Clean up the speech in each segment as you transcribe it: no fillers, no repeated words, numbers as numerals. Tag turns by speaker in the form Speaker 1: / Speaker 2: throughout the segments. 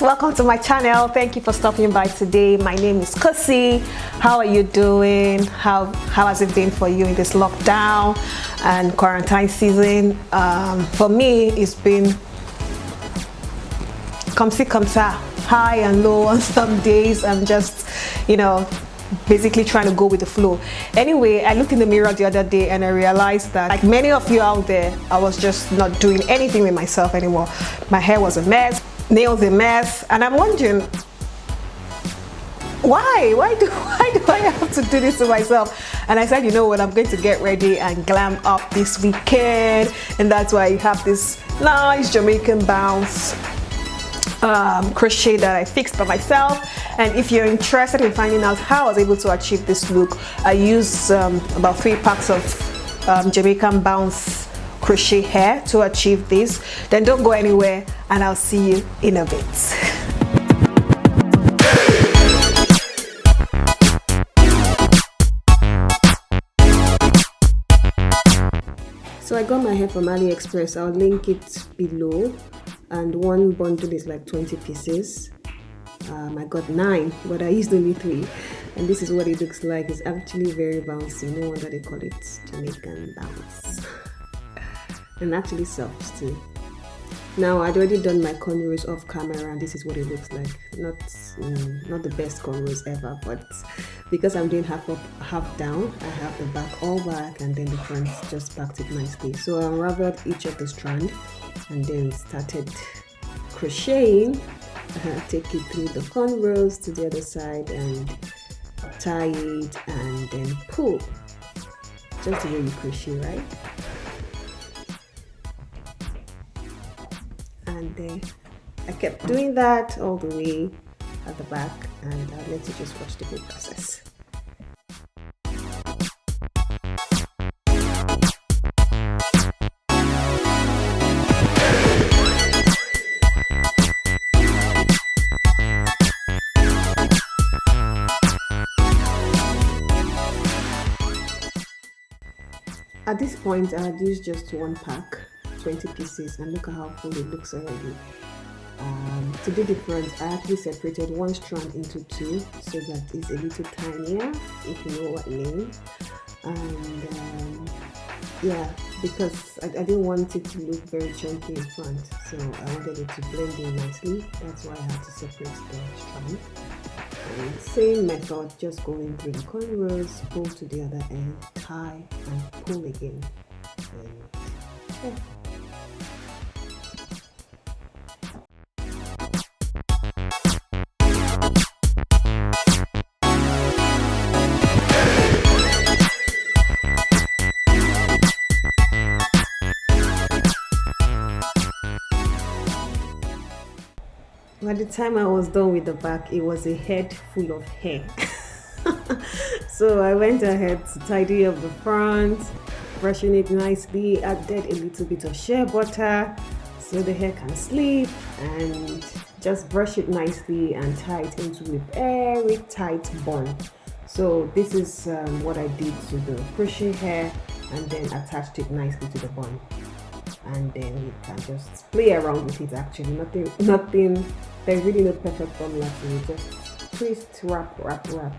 Speaker 1: welcome to my channel. Thank you for stopping by today. My name is Kosi. How are you doing? How has it been for you in this lockdown and quarantine season? For me, it's been come see come sa, high and low. On some days I'm just, basically trying to go with the flow. Anyway, I looked in the mirror the other day and I realized that, like many of you out there, I was just not doing anything with myself anymore. My hair was a mess, nails a mess, and I'm wondering why do I have to do this to myself? And I said, you know what, I'm going to get ready and glam up this weekend, and that's why I have this nice Jamaican Bounce crochet that I fixed by myself. And if you're interested in finding out how I was able to achieve this look, I used about 3 packs of Jamaican Bounce crochet hair to achieve this. Then don't go anywhere and I'll see you in a bit. So I got my hair from AliExpress. I'll link it below. And one bundle is like 20 pieces. I got 9, but I used only 3. And this is what it looks like. It's actually very bouncy. No wonder they call it Jamaican Bounce. And actually soft too. Now I'd already done my cornrows off camera, and this is what it looks like. Not the best cornrows ever, but because I'm doing half up, half down, I have the back all back, and then the front just packed it nicely. So I unraveled each of the strand and then started crocheting. Take it through the cornrows to the other side and tie it and then pull, just the way you crochet, right? And then I kept doing that all the way at the back, and I'll let you just watch the whole process. At this point, I had used just 1 pack, 20 pieces, and look at how full it looks already. To do the front, I actually separated 1 strand into 2 so that it's a little tinier, if you know what I mean. And yeah, because I didn't want it to look very chunky in front, so I wanted it to blend in nicely. That's why I had to separate the strand. And same method, just going through the cornrows, pull to the other end, tie and pull again. And yeah. By the time I was done with the back, it was a head full of hair. So I went ahead to tidy up the front, brushing it nicely, added a little bit of shea butter so the hair can sleep, and just brush it nicely and tie it into a very tight bun. So this is what I did to the crochet hair, and then attached it nicely to the bun. And then you can just play around with it. Actually, nothing. There's really no perfect formula to it. Just twist, wrap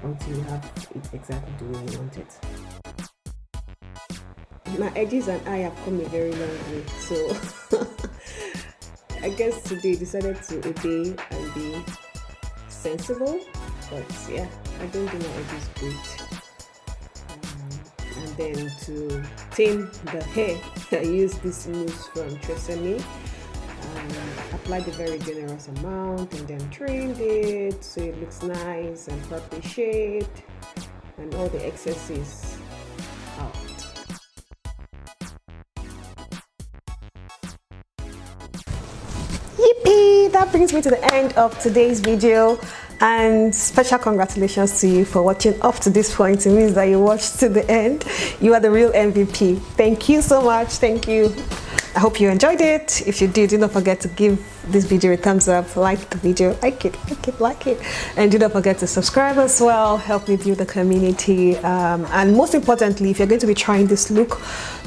Speaker 1: until you have it exactly the way you want it. My edges and I have come a very long way, so I guess today I decided to obey and be sensible. But yeah, I don't do my edges great. And then to tame the hair, I used this mousse from Tresemme. Applied a very generous amount and then trimmed it so it looks nice and properly shaped, and all the excesses out. Yippee! That brings me to the end of today's video, and special congratulations to you for watching up to this point. It means that you watched to the end. You are the real MVP. Thank you so much. Thank you. I hope you enjoyed it. If you did, do not forget to give this video a thumbs up, like the video, like it, and do not forget to subscribe as well. Help me build the community, and most importantly, if you're going to be trying this look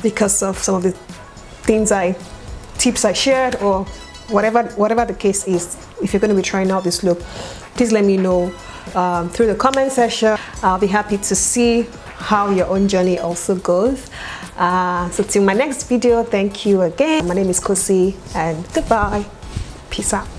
Speaker 1: because of some of the tips I shared, or whatever the case is, if you're going to be trying out this look, please let me know through the comment section. I'll be happy to see how your own journey also goes. So till my next video, thank you again. My name is Kosi, and goodbye. Peace out.